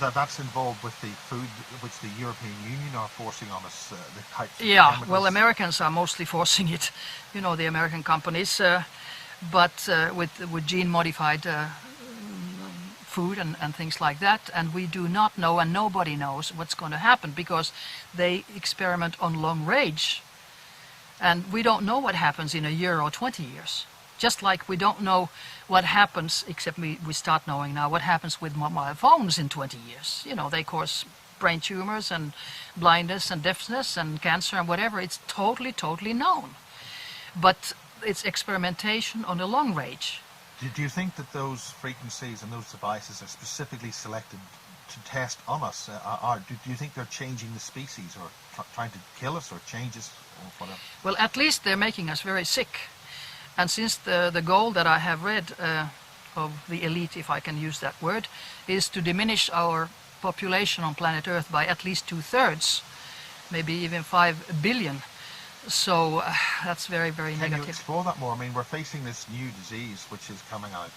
that's involved with the food which the European Union are forcing on us, the types of Yeah, chemicals. well, Americans are mostly forcing it, you know, the American companies, but with gene-modified food and things like that, and we do not know, and nobody knows what's going to happen, because they experiment on long range, and we don't know what happens in a year or 20 years. Just like we don't know what happens, except we start knowing now, what happens with mobile phones in 20 years. You know, they cause brain tumors and blindness and deafness and cancer and whatever. It's totally known. But it's experimentation on a long range. Do you think that those frequencies and those devices are specifically selected to test on us? Do you think they're changing the species, or trying to kill us, or change us, or whatever? Well, at least they're making us very sick. And since the goal that I have read of the elite, if I can use that word, is to diminish our population on planet Earth by at least 2/3, maybe even 5 billion. So that's very negative. Can you explore that more? I mean, we're facing this new disease which is coming out,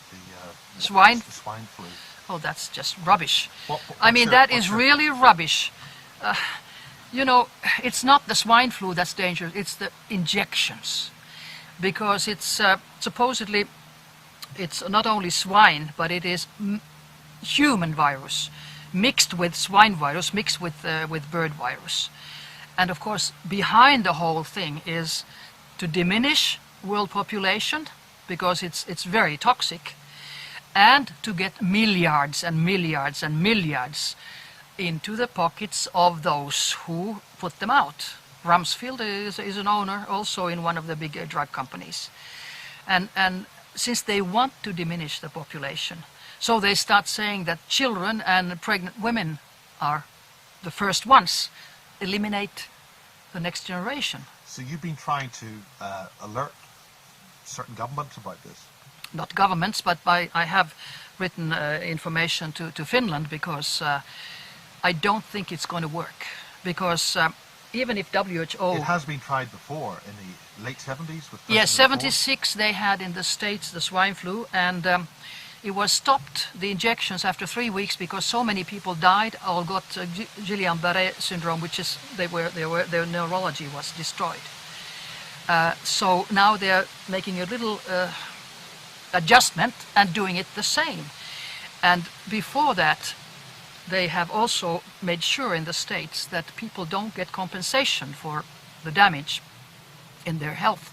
the swine flu. Oh, that's just rubbish. I mean, that is really rubbish. You know, it's not the swine flu that's dangerous, it's the injections. Because it's supposedly, it's not only swine, but it is human virus mixed with swine virus, mixed with bird virus. And of course, behind the whole thing is to diminish world population, because it's very toxic, and to get milliards and milliards and milliards into the pockets of those who put them out. Rumsfeld is an owner also in one of the big drug companies. And since they want to diminish the population, so they start saying that children and pregnant women are the first ones. Eliminate the next generation. So you've been trying to alert certain governments about this? Not governments, but I have written information to Finland, because I don't think it's going to work. Because even if WHO... It has been tried before in the late 70s? With yes, 76 they had in the States the swine flu, and it was stopped, the injections, after 3 weeks, because so many people died or got Guillain-Barré syndrome, which is their neurology was destroyed. So now they're making a little adjustment and doing it the same. And before that, they have also made sure in the States that people don't get compensation for the damage in their health,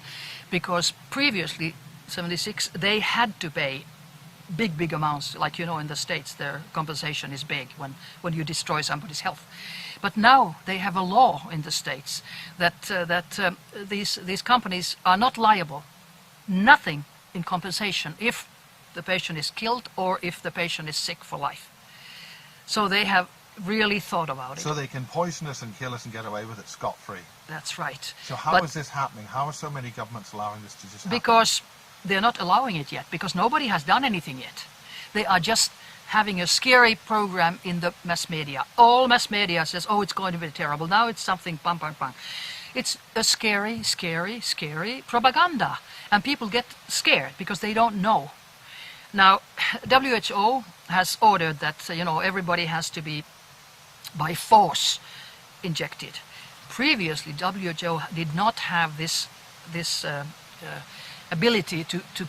because previously, 76, they had to pay big amounts. Like, you know, in the States their compensation is big when you destroy somebody's health. But now they have a law in the States that these companies are not liable, nothing in compensation, if the patient is killed or if the patient is sick for life. So they have really thought about it. So they can poison us and kill us and get away with it scot-free. That's right. So how is this happening? How are so many governments allowing this to just happen? Because they're not allowing it yet, because nobody has done anything yet. They are just having a scary program in the mass media. All mass media says, oh, it's going to be terrible. Now it's something, bang, bang, bang. It's a scary propaganda. And people get scared because they don't know. Now, WHO has ordered that, you know, everybody has to be by force injected. Previously, WHO did not have this ability to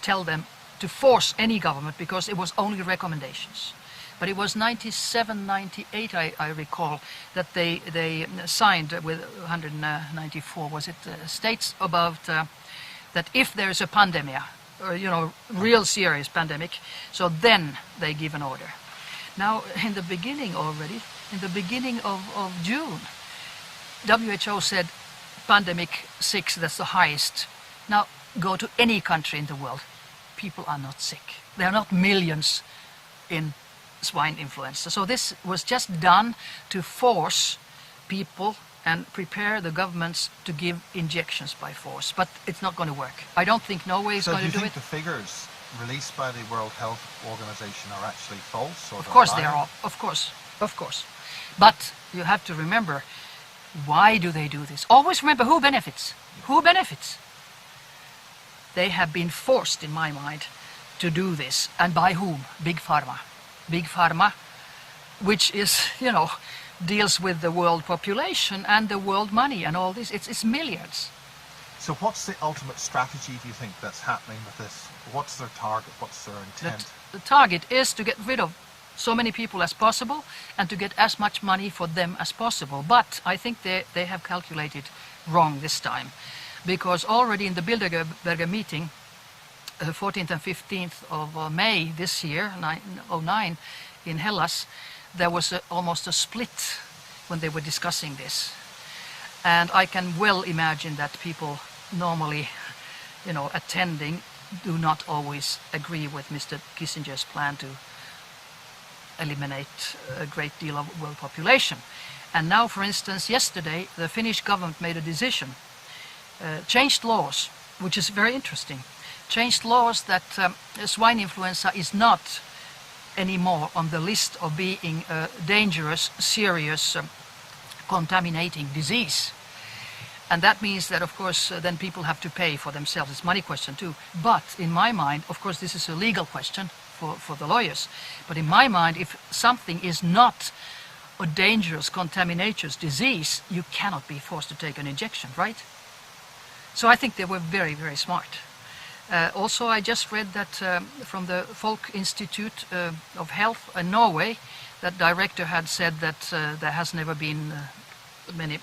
tell them to force any government, because it was only recommendations. But it was 97, 98, I recall, that they signed with 194, was it, states above that if there is a pandemic, or, you know, real serious pandemic, so then they give an order. Now, in the beginning already, in the beginning of June, WHO said pandemic 6, that's the highest. Now, go to any country in the world, people are not sick. There are not millions in swine influenza. So this was just done to force people and prepare the governments to give injections by force. But it's not going to work. I don't think Norway is going to do it. So do you think the figures released by the World Health Organization are actually false? Or of course they are. Of course. But you have to remember, why do they do this? Always remember who benefits. Who benefits? They have been forced, in my mind, to do this. And by whom? Big Pharma. Big Pharma which is, you know, deals with the world population and the world money and all this. It's milliards. So what's the ultimate strategy, do you think, that's happening with this? What's their target? What's their intent? The target is to get rid of so many people as possible and to get as much money for them as possible. But I think they have calculated wrong this time, because already in the Bilderberger meeting, 14th and 15th of May this year, 2009, in Hellas, there was almost a split when they were discussing this. And I can well imagine that people normally, you know, attending do not always agree with Mr. Kissinger's plan to eliminate a great deal of world population. And now, for instance, yesterday the Finnish government made a decision, changed laws, which is very interesting, changed laws that swine influenza is not anymore on the list of being a dangerous, serious, contaminating disease. And that means that, of course, then people have to pay for themselves. It's a money question too. But in my mind, of course, this is a legal question for the lawyers. But in my mind, if something is not a dangerous, contaminations disease, you cannot be forced to take an injection, right? So I think they were very, very smart. Also, I just read that from the Folk Institute of Health in Norway, that director had said that there has never been many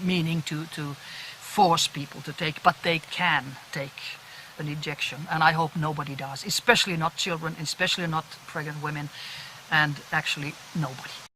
meaning to force people to take, but they can take an injection, and I hope nobody does, especially not children, especially not pregnant women, and actually nobody.